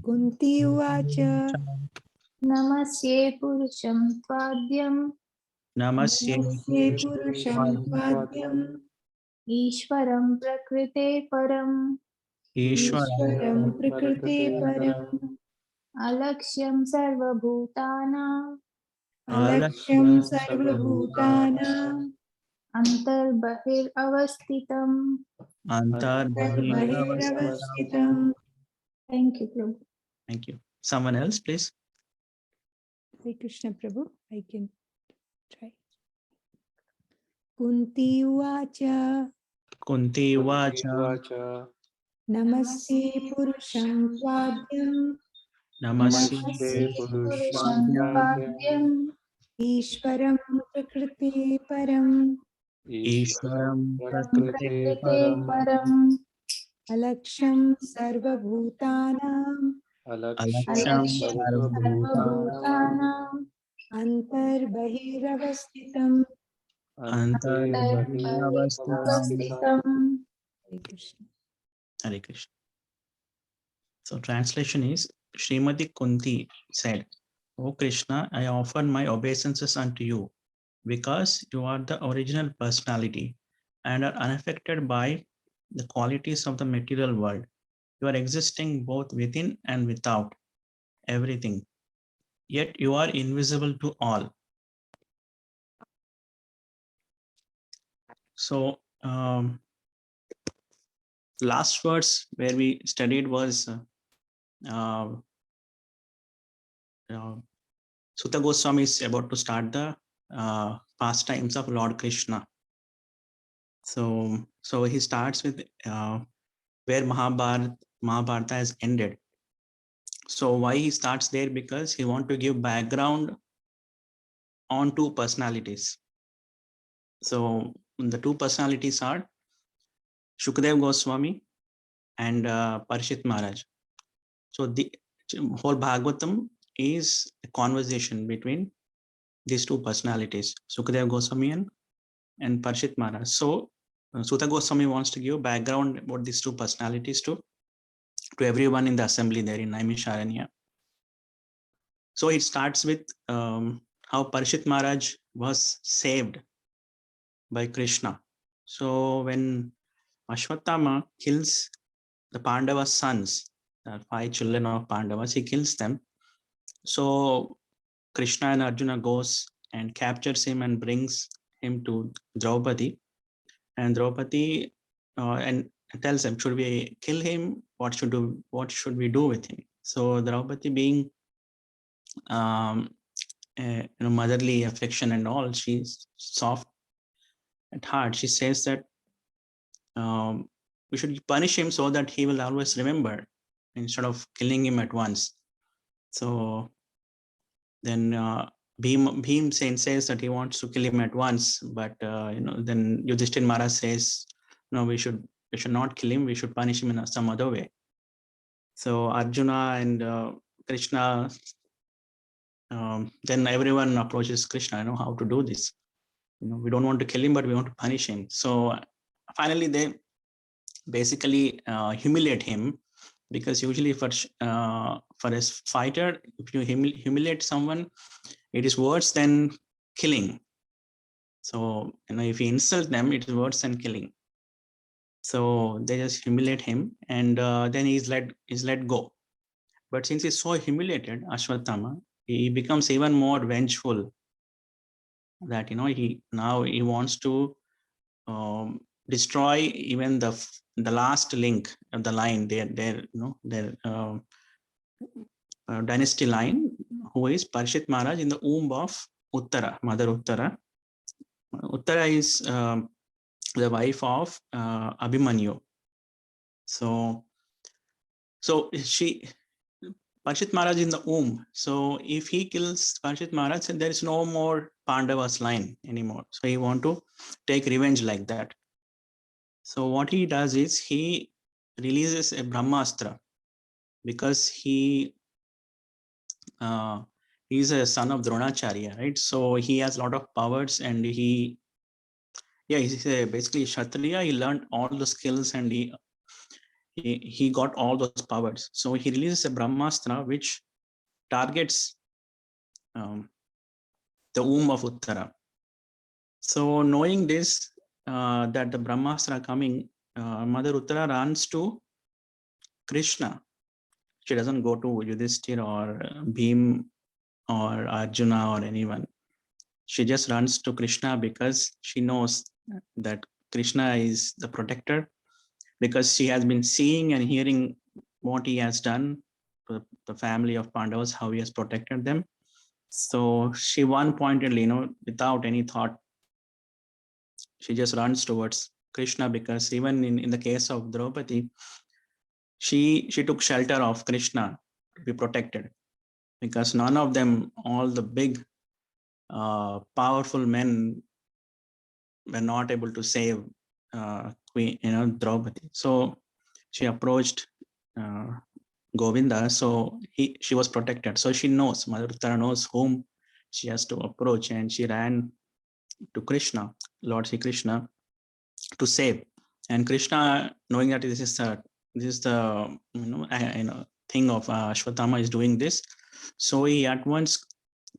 Kunti uvacha Namasye purusham tvadyam Namaste Purusham Tvadyam Ishwaram prakrite param Ishwaram Prakriti Param Alakshyam sarvabhutanam Alaksham Sarvabhutanam Antarbahir avastitam. Antar Bahiravastitam. Thank you, Prabhu. Thank you. Someone else, please. Hare Krishna Prabhu, I can try. Kunti uvacha Kunti Vacha Namaste Purusham Tvadyam Namaste Purusham tvadyam Ishwaram Prakriti Param Ishwaram prakrite param Alaksham Sarvabhutanam Alaksham sarvabhutanam Antarbahiravastitam. Antar avastitam. Hare Krishna. Hare Krishna. So translation is Srimati Kunti said, O Krishna, I offer my obeisances unto you because you are the original personality and are unaffected by the qualities of the material world. You are existing both within and without everything, yet you are invisible to all. So last verse where we studied was Sutta Goswami is about to start the pastimes of Lord Krishna. So he starts with where Mahabharata has ended. So why he starts there? Because he wants to give background on two personalities. So the two personalities are Shukdev Goswami and Parishit Maharaj. So the whole Bhagavatam is a conversation between these two personalities, Shukdev Goswami and Parishit Maharaj. So Sutta Goswami wants to give background about these two personalities to everyone in the assembly there in Naimisharanya. So it starts with how Parishit Maharaj was saved by Krishna. So when Ashwatthama kills the Pandavas' sons, the 5 children of Pandavas, he kills them. So Krishna and Arjuna goes and captures him and brings him to Draupadi. And Draupadi and tells him, should we kill him? What should we do with him? So Draupadi, being motherly affection and all, she's soft at heart. She says that we should punish him so that he will always remember instead of killing him at once. So then Bhim says that he wants to kill him at once, but then Yudhishthira Maharaj says, no, we should not kill him. We should punish him in some other way. So Arjuna and Krishna, then everyone approaches Krishna, how to do this. We don't want to kill him, but we want to punish him. So finally, they basically humiliate him, because usually for a fighter, if you humiliate someone, it is worse than killing. So if you insult them, it is worse than killing. So they just humiliate him, and then he's let go. But since he's so humiliated, Ashwatthama, he becomes even more vengeful. That he wants to destroy even the last link of the line, their dynasty line, who is Parishit Maharaj in the womb of Uttara, Mother Uttara. Uttara is the wife of Abhimanyu. So Parishit Maharaj in the womb. So if he kills Parishit Maharaj, then there is no more Pandavas line anymore. So he want to take revenge like that. So what he does is he releases a Brahmastra, because he is a son of Dronacharya, right? So he has a lot of powers, and he's basically Kshatriya. He learned all the skills, and he got all those powers. So he releases a Brahmastra which targets the womb of Uttara. So knowing this, that the Brahmastra coming, Mother Uttara runs to Krishna. She doesn't go to Yudhishthir or Bhim or Arjuna or anyone. She just runs to Krishna because she knows that Krishna is the protector, because she has been seeing and hearing what he has done to the family of Pandavas, how he has protected them. So she one-pointedly, without any thought, she just runs towards Krishna, because even in the case of Draupadi, she took shelter of Krishna to be protected, because none of them, all the big powerful men, were not able to save Queen, Draupadi. So she approached Govinda, so she was protected. So she knows, Mother Uttara knows whom she has to approach, and she ran to Krishna, Lord Sri Krishna, to save. And Krishna, knowing that this is the thing of Ashwatthama is doing this, so he at once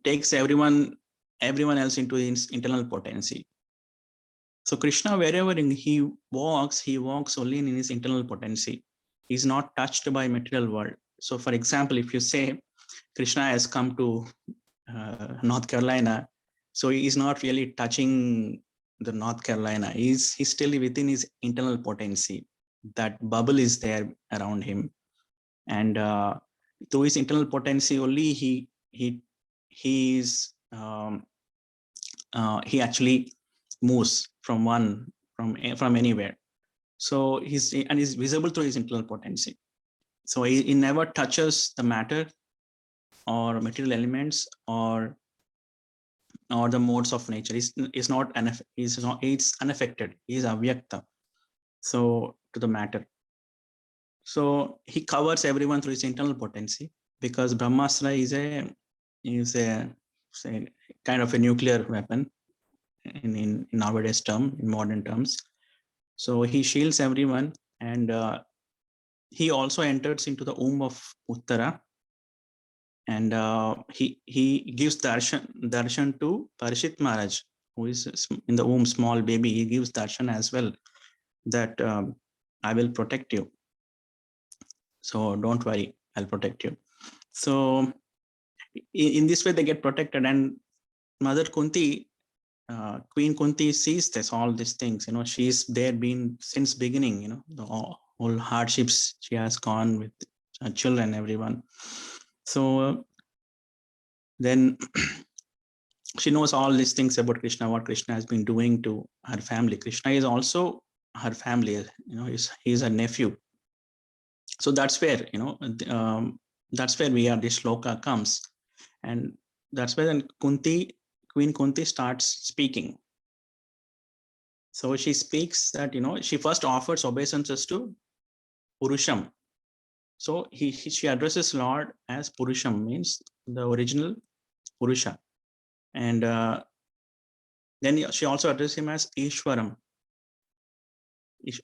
takes everyone else into his internal potency. So Krishna, wherever he walks only in his internal potency. He's not touched by material world. So for example, if you say Krishna has come to North Carolina, so he is not really touching the North Carolina. He's still within his internal potency. That bubble is there around him, and through his internal potency only he actually moves from anywhere. So he's visible through his internal potency. So he never touches the matter or material elements or the modes of nature. It's unaffected. He's avyakta. So to the matter. So he covers everyone through his internal potency, because Brahmastra is a kind of a nuclear weapon in nowadays term, in modern terms. So he shields everyone, and he also enters into the womb of Uttara, and he gives darshan to Parishit Maharaj, who is in the womb, small baby. He gives darshan as well, that I will protect you. So don't worry, I'll protect you. So in this way they get protected, and Mother Kunti, Queen Kunti sees all these things. She's there been since beginning. The whole hardships she has gone with her children, everyone. So then she knows all these things about Krishna, what Krishna has been doing to her family. Krishna is also her family. He's her nephew. So that's where that's where this shloka comes, and that's where then Queen Kunti starts speaking. So she speaks that she first offers obeisances to Purusham. So she addresses Lord as Purusham, means the original Purusha, and then she also addresses him as Ishwaram.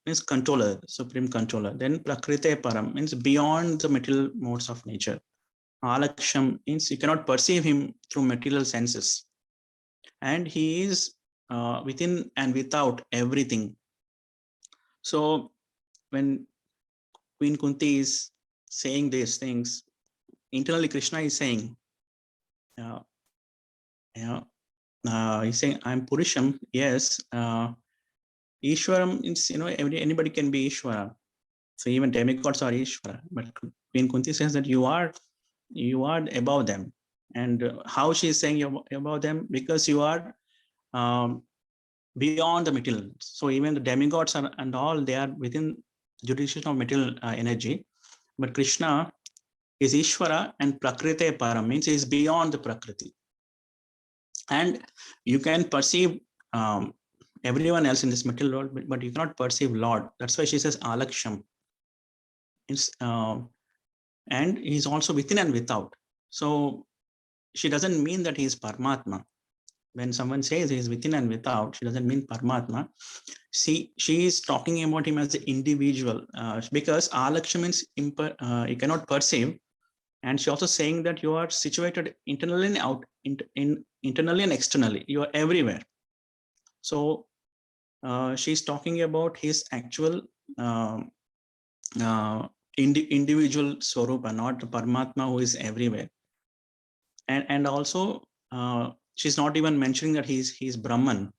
Means controller, supreme controller. Then Prakrite Param means beyond the material modes of nature. Alaksham means you cannot perceive him through material senses, and he is within and without everything. So when Queen Kunti is saying these things, internally Krishna is saying, he's saying, I'm Purusham, yes. Ishwaram is, anybody can be Ishwara. So even demigods are Ishwara. But Queen Kunti says that you are above them. And how she is saying you're above them? Because you are beyond the material. So even the demigods and all, they are within jurisdiction of material energy. But Krishna is Ishvara, and Prakrite Param means he is beyond the Prakriti. And you can perceive everyone else in this material world, but you cannot perceive Lord. That's why she says Alaksham. And he's also within and without. So she doesn't mean that he is Paramatma. when someone says he is within and without, she doesn't mean Paramatma. She is talking about him as an individual, because Alaksha means you cannot perceive. And she also saying that you are situated internally and internally and externally. You are everywhere. So she's talking about his actual individual Swarupa, not Paramatma who is everywhere. And also she's not even mentioning that he's Brahman,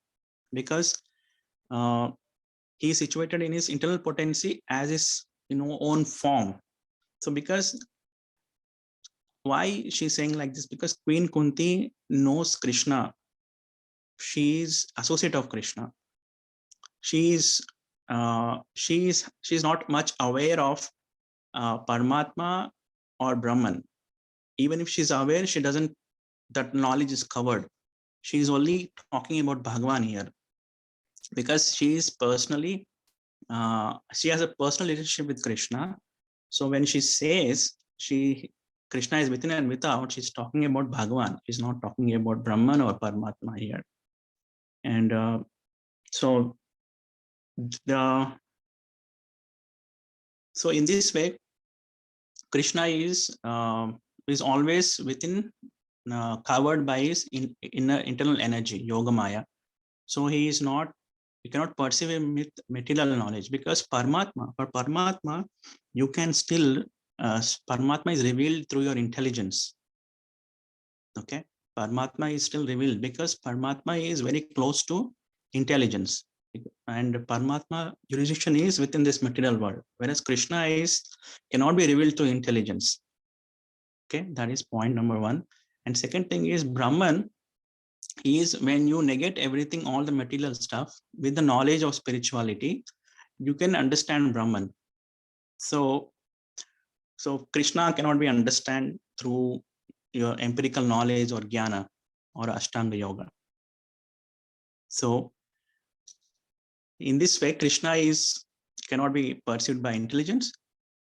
because he is situated in his internal potency as his own form. So because why she's saying like this, because Queen Kunti knows Krishna. She is associate of Krishna. She's not much aware of Paramatma or Brahman. Even if she's aware, she doesn't, that knowledge is covered. She's only talking about Bhagavan here, because she is personally, she has a personal relationship with Krishna. So when she says Krishna is within and without, she's talking about Bhagavan. She's not talking about Brahman or Paramatma here. And so in this way, Krishna is always within, covered by his inner internal energy, Yogamaya. So he is not, you cannot perceive him with material knowledge, because for Paramatma, you can still, Paramatma is revealed through your intelligence. Okay, Paramatma is still revealed because Paramatma is very close to intelligence, and Paramatma jurisdiction is within this material world, whereas Krishna cannot be revealed through intelligence. Okay, that is point number one. And second thing is Brahman is when you negate everything, all the material stuff, with the knowledge of spirituality, you can understand Brahman. So Krishna cannot be understood through your empirical knowledge or jnana or Ashtanga yoga. So in this way, Krishna cannot be perceived by intelligence.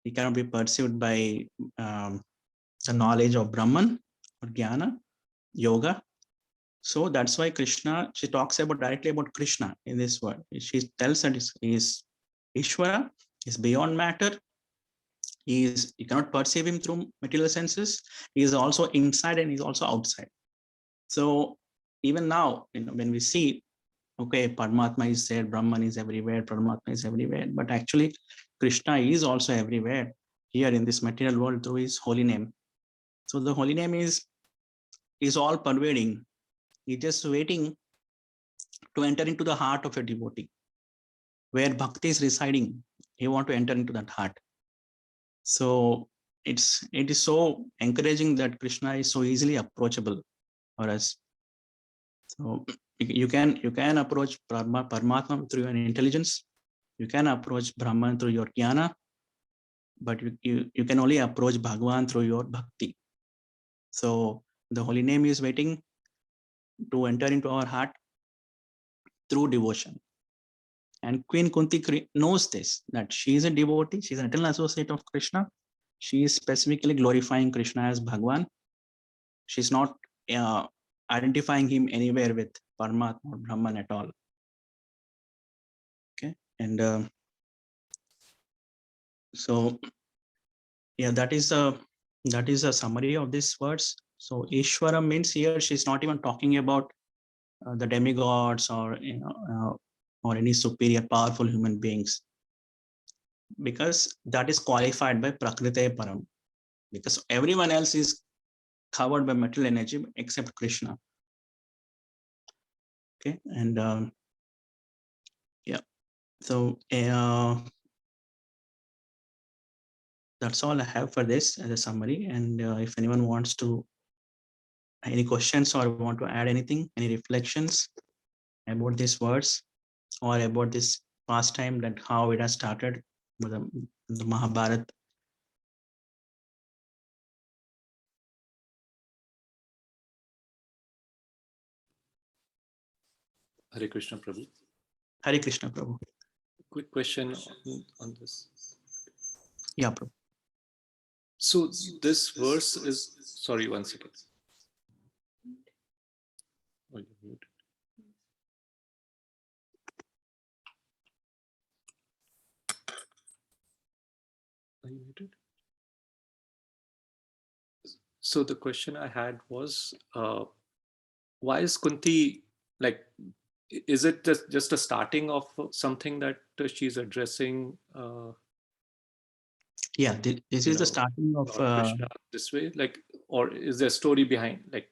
He cannot be perceived by the knowledge of Brahman or jnana, yoga. So that's why Krishna, she talks directly about Krishna in this word. She tells that he is Ishvara, is beyond matter. You cannot perceive him through material senses. He is also inside and he's also outside. So even now, when we see, okay, Paramatma is there, Brahman is everywhere, Paramatma is everywhere, but actually Krishna is also everywhere here in this material world through his holy name. So the holy name is all pervading. He's just waiting to enter into the heart of a devotee, where bhakti is residing. You want to enter into that heart. So it is so encouraging that Krishna is so easily approachable for us. So you can approach Paramatma through your intelligence. You can approach Brahman through your jnana, but you can only approach Bhagavan through your bhakti. So the holy name is waiting to enter into our heart through devotion. And Queen Kunti knows this, that she is a devotee, she is an eternal associate of Krishna. She is specifically glorifying Krishna as Bhagavan. She's not identifying him anywhere with Paramatma or Brahman at all. Okay, and so yeah, that is a summary of these words. So Ishvara means here she's not even talking about the demigods or or any superior powerful human beings, because that is qualified by Prakriti Param, because everyone else is covered by material energy except Krishna. Okay, and yeah, so that's all I have for this as a summary. And if anyone wants to any questions or want to add anything, any reflections about these words or about this pastime, that how it has started with the Mahabharata. Hare Krishna Prabhu. Hare Krishna Prabhu. Quick question on this. Yeah, Prabhu. So this verse is, sorry, one second. Oh, you're muted. Are you muted? So the question I had was, why is Kunti like? Is it just a starting of something that she's addressing? Yeah, this You is the know, starting of Lord Krishna this way, like, or is there a story behind, like,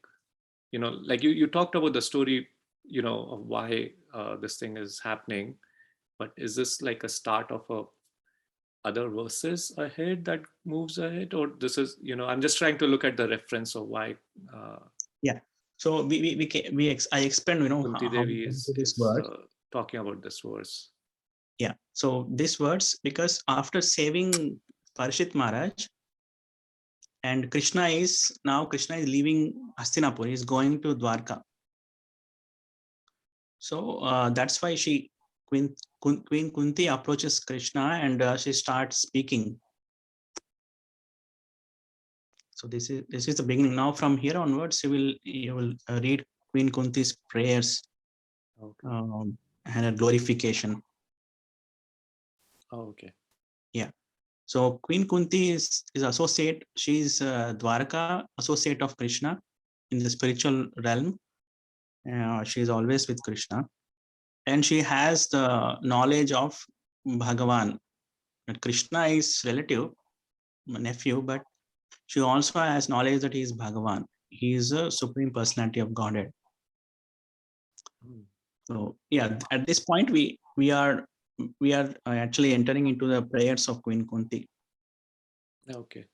like you talked about the story, of why this thing is happening, but is this like a start of a other verses ahead that moves ahead, or this is, I'm just trying to look at the reference of why yeah. So I explained, Kunti how Devi we come is to this word. talking about this verse. Yeah. So this words, because after saving Parishit Maharaj, and Krishna is leaving Hastinapur. He's going to Dwarka. So that's why Queen Kunti approaches Krishna, and she starts speaking. So this is the beginning. Now from here onwards, you will read Queen Kunti's prayers, Okay. and her glorification. Oh, okay. Yeah. So Queen Kunti is associate. She's Dwarka associate of Krishna in the spiritual realm. She's always with Krishna, and she has the knowledge of Bhagavan. But Krishna is relative, nephew, but she also has knowledge that he is Bhagavan. He is a supreme personality of Godhead. So yeah, at this point we are actually entering into the prayers of Queen Kunti. Okay.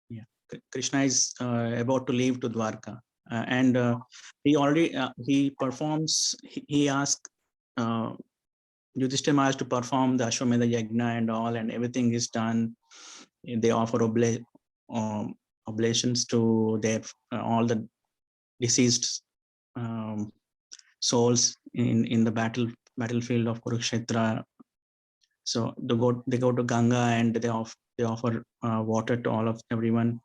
Yeah, Krishna is about to leave to Dwarka, and he already he performs. He asks Yudhishthira Maharaj to perform the Ashwamedha Yajna and all, and everything is done. They offer oblations to their all the deceased souls in the battlefield of Kurukshetra. So they go to Ganga, and they offer water to everyone.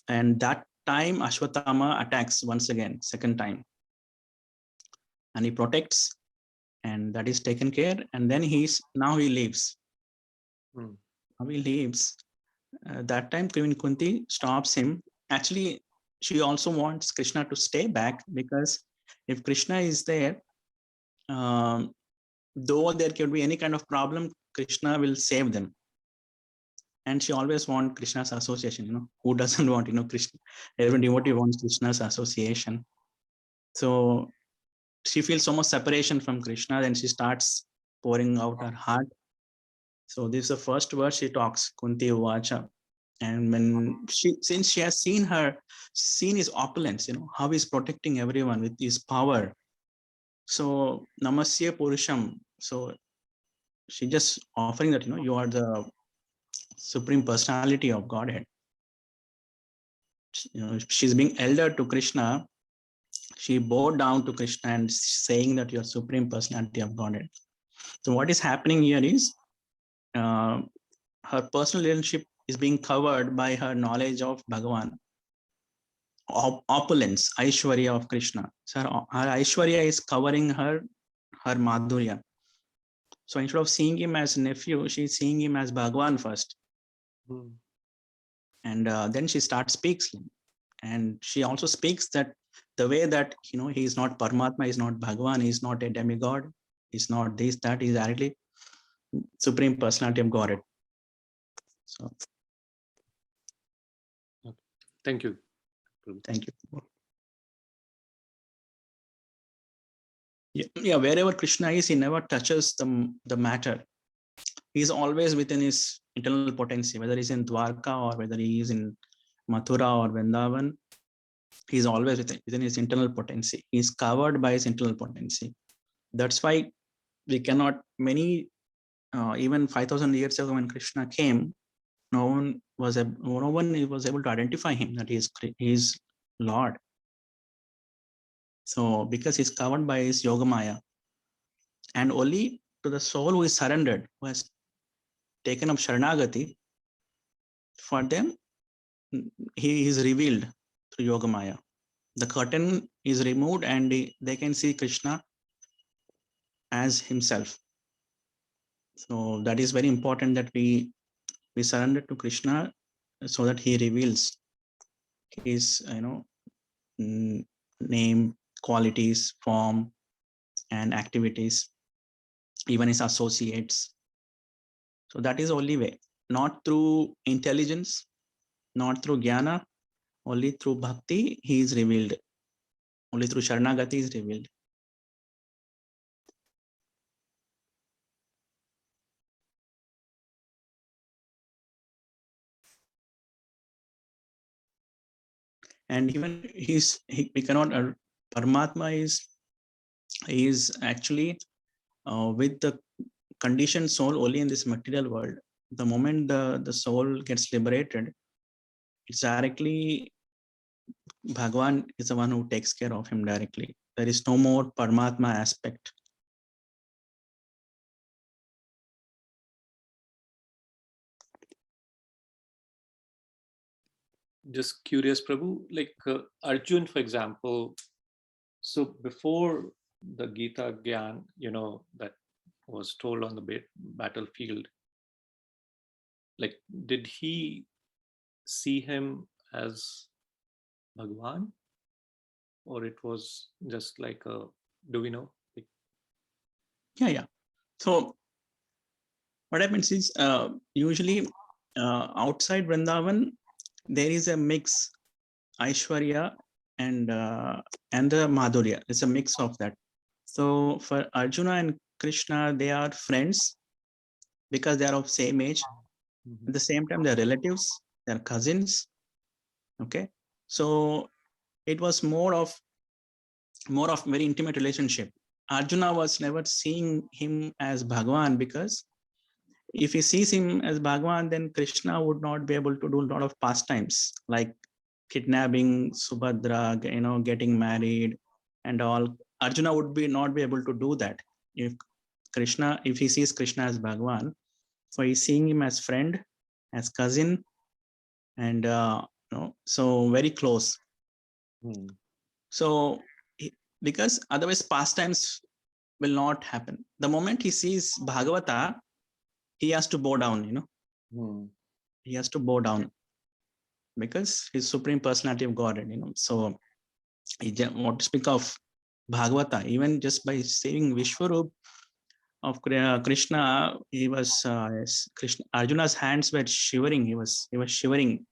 And that time Ashwatthama attacks once again, second time, and he protects, and that is taken care. And then he leaves. Now he leaves. That time Queen Kunti stops him. Actually, she also wants Krishna to stay back, because if Krishna is there, though there could be any kind of problem, Krishna will save them. And she always wants Krishna's association. Who doesn't want, Krishna? Every devotee wants Krishna's association. So she feels so much separation from Krishna, then she starts pouring out her heart. So this is the first word she talks, Kunti Uvacha. And since she has seen his opulence, how he's protecting everyone with his power. So Namasya Purusham. So she just offering that, you are the supreme personality of Godhead. She's being elder to Krishna. She bowed down to Krishna and saying that you are supreme personality of Godhead. So what is happening here is her personal relationship is being covered by her knowledge of Bhagavan. Opulence, Aishwarya of Krishna. So her Aishwarya is covering her Madhurya. So instead of seeing him as nephew, she's seeing him as Bhagavan first. And then she speaks. And she also speaks that the way that, he is not Paramatma, he is not Bhagavan, he is not a demigod, he's not this, that, he's actually supreme personality of Godhead. So Thank you. Thank you. Yeah, wherever Krishna is, he never touches the matter. He is always within his internal potency, whether he's in Dwarka or whether he is in Mathura or Vrindavan. He's always within his internal potency. He's covered by his internal potency. That's why we cannot, even 5,000 years ago when Krishna came, no one was able to identify him that he is Lord. So because he's covered by his Yogamaya, and only to the soul who is surrendered, who has taken up Sharanagati, for them he is revealed through Yogamaya. the curtain is removed and they can see Krishna as himself. So that is very important that we surrender to Krishna so that he reveals his name, qualities, form, and activities, even his associates. So that is the only way, not through intelligence, not through jnana, only through bhakti he is revealed. Only through Sharanagati is revealed. And even we cannot, Paramatma is actually with the conditioned soul only in this material world. The moment the soul gets liberated, it's directly Bhagwan is the one who takes care of him directly. There is no more Paramatma aspect. Just curious, Prabhu, like Arjun, for example, so before the Gita Gyan, that was told on the battlefield, like, did he see him as Bhagwan, or it was just like a, do we know? Like, Yeah. So what happens is usually outside Vrindavan, there is a mix, Aishwarya and the Madhurya. It's a mix of that. So for Arjuna and Krishna, they are friends because they are of same age. At the same time, they're relatives, they're cousins. Okay. So it was more of very intimate relationship. Arjuna was never seeing him as Bhagwan, because if he sees him as Bhagwan, then Krishna would not be able to do a lot of pastimes like kidnapping Subhadra, getting married and all. Arjuna would not be able to do that if he sees Krishna as Bhagwan. So he's seeing him as friend, as cousin, and so very close. So because otherwise pastimes will not happen. The moment he sees Bhagavata, he has to bow down, he has to bow down because he's Supreme Personality of Godhead, So he want to speak of Bhagavata, even just by saying Vishwarup of Krishna, he was Krishna. Arjuna's hands were shivering. He was shivering,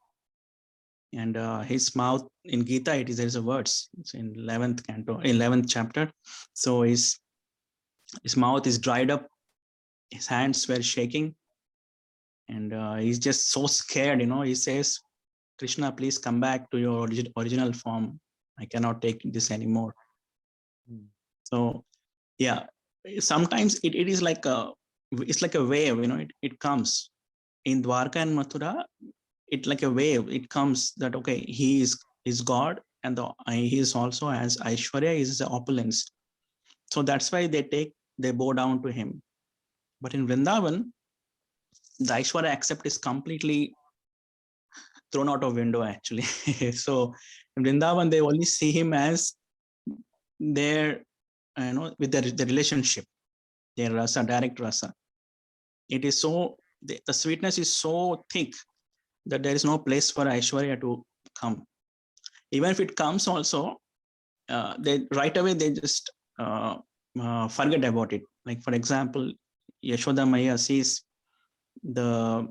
and his mouth in Gita, there is a words. It's in 11th canto, 11th chapter. So his mouth is dried up. His hands were shaking, and he's just so scared. He says, "Krishna, please come back to your original form. I cannot take this anymore." So yeah, sometimes it is like it's like a wave. It comes in Dwarka and Mathura. It's like a wave. It comes that okay, he is God, and he is also as Aishwarya is the opulence. So that's why they bow down to him. But in Vrindavan, the Aishwarya accept is completely thrown out of window actually. So in Vrindavan, they only see him as their, with the relationship, their rasa, direct rasa. It is so, the sweetness is so thick that there is no place for Aishwarya to come. Even if it comes also, they right away they just forget about it. Like for example, Yashoda Maya sees the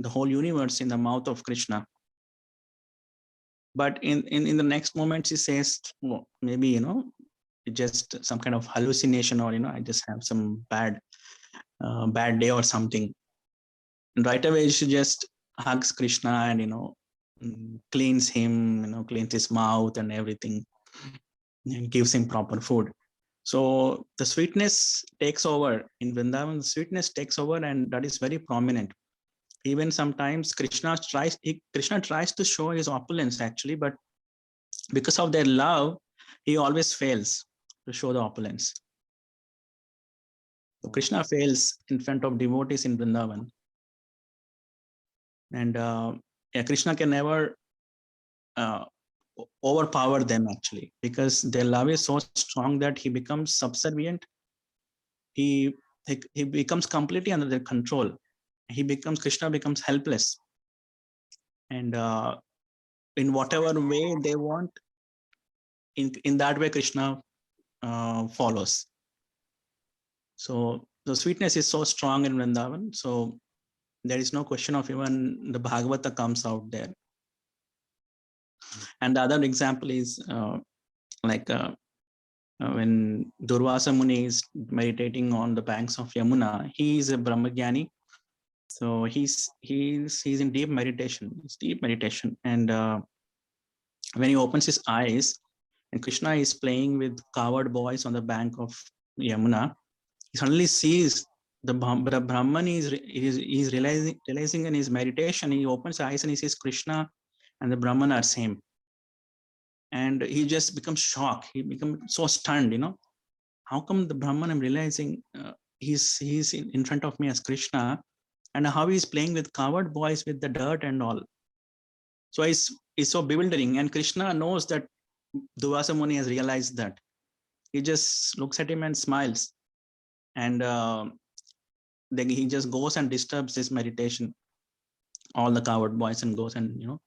whole universe in the mouth of Krishna. But in the next moment, she says, oh, maybe, just some kind of hallucination, or, I just have some bad day or something. And right away, she just hugs Krishna and, cleans him, cleans his mouth and everything, and gives him proper food. So the sweetness takes over in Vrindavan. The sweetness takes over, and that is very prominent. Even sometimes Krishna tries to show his opulence actually, but because of their love, he always fails to show the opulence. So Krishna fails in front of devotees in Vrindavan. And Krishna can never overpower them actually, because their love is so strong that he becomes subservient. He becomes completely under their control. Krishna becomes helpless, and in whatever way they want, in that way Krishna follows. So the sweetness is so strong in Vrindavan. So there is no question of even the Bhagavata comes out there. And the other example is when Durvasa Muni is meditating on the banks of Yamuna. He is a Brahmagyani. So he's in deep meditation. It's deep meditation. And when he opens his eyes, and Krishna is playing with coward boys on the bank of Yamuna, he suddenly sees the Brahman is realizing in his meditation. He opens his eyes and he sees Krishna and the Brahman are same. And he just becomes shocked. He becomes so stunned, how come the Brahman I'm realizing he's in front of me as Krishna, and how he's playing with coward boys with the dirt and all. So it's so bewildering. And Krishna knows that Durvasa Muni has realized that. He just looks at him and smiles. And then he just goes and disturbs his meditation, all the coward boys, and goes and,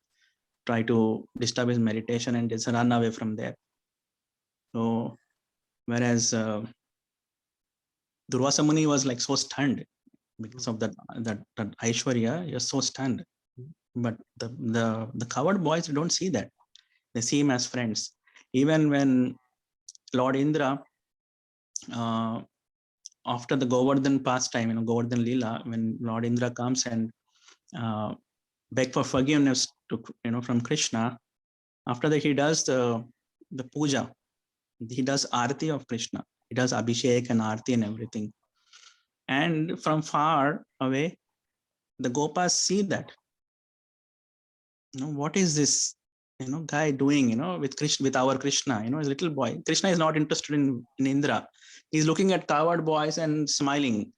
try to disturb his meditation and just run away from there. So whereas Durvasa Muni was like so stunned because of that Aishwarya, you're so stunned. But the coward boys don't see that. They see him as friends. Even when Lord Indra, after the Govardhan pastime, Govardhan Leela, when Lord Indra comes and beg for forgiveness from Krishna, after that he does the puja. He does arati of Krishna. He does abhishek and arati and everything. And from far away, the Gopas see that. What is this, guy doing, with Krishna, with our Krishna, his little boy. Krishna is not interested in Indra. He's looking at coward boys and smiling.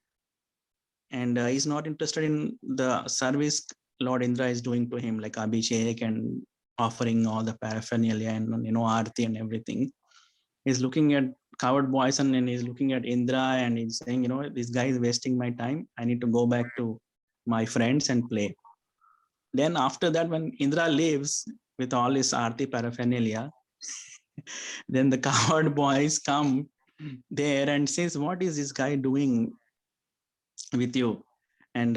And he's not interested in the service Lord Indra is doing to him, like abhishek and offering all the paraphernalia and, arati and everything. He's looking at coward boys and he's looking at Indra and he's saying, this guy is wasting my time. I need to go back to my friends and play. Then after that, when Indra leaves with all his arti paraphernalia, then the coward boys come there and says, what is this guy doing with you? And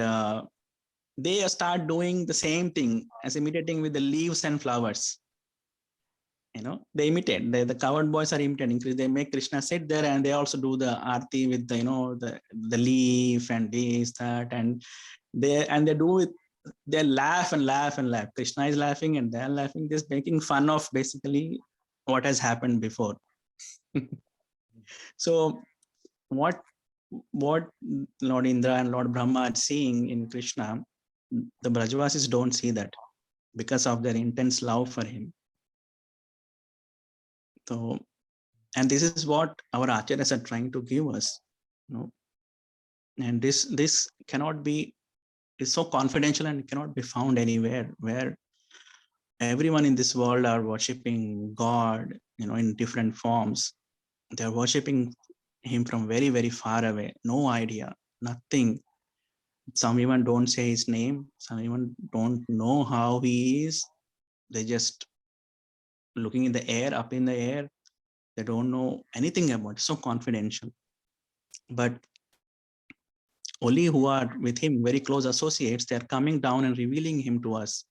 they start doing the same thing as imitating with the leaves and flowers. They imitate. The coward boys are imitating. They make Krishna sit there and they also do the arti with the leaf and this, that, and they do it. They laugh and laugh and laugh. Krishna is laughing and they're laughing, just making fun of basically what has happened before. So what Lord Indra and Lord Brahma are seeing in Krishna, the Brajavasis don't see that because of their intense love for him. So, and this is what our acharyas are trying to give us, and this cannot be, is so confidential and cannot be found anywhere, where everyone in this world are worshipping God, in different forms. They're worshipping him from very, very far away. No idea, nothing. Some even don't say his name. Some even don't know how he is. They just looking in the air, up in the air. They don't know anything about it. So confidential. But only who are with him, very close associates, they're coming down and revealing him to us.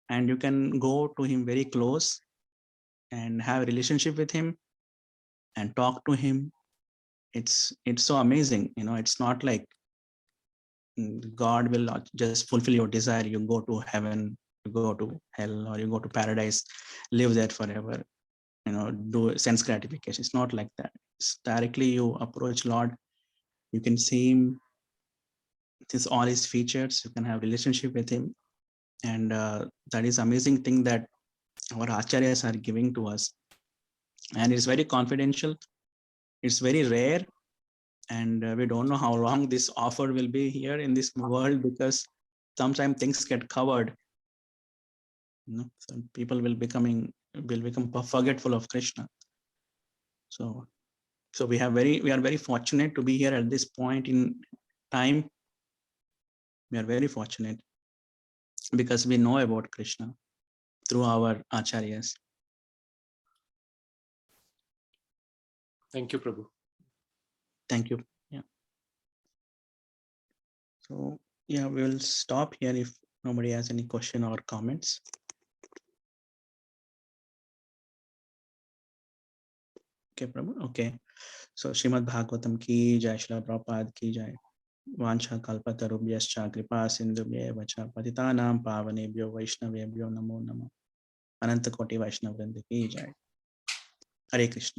And you can go to him very close and have a relationship with him and talk to him. It's so amazing. It's not like God will not just fulfill your desire. You go to heaven, you go to hell, or you go to paradise, live there forever, do sense gratification. It's not like that. It's directly you approach Lord, you can see him, this all his features, you can have relationship with him. And that is amazing thing that our acharyas are giving to us. And it's very confidential. It's very rare. And we don't know how long this offer will be here in this world, because sometimes things get covered So people will become forgetful of Krishna. So we are very fortunate to be here at this point in time. We are very fortunate because we know about Krishna through our acharyas. Thank you, Prabhu. Thank you. Yeah. So yeah, we will stop here if nobody has any question or comments. Okay, Prabhu. Okay. So Srimad Bhagavatam ki jai, Srila Prabhupada ki jai. Vancha kalpatarubhyascha kripa sindhubhyev cha patitanam pavanebhyo vaishnavebhyo namo namo. Ananta Koti Vaishnav Vrinda ki jai. Hare Krishna.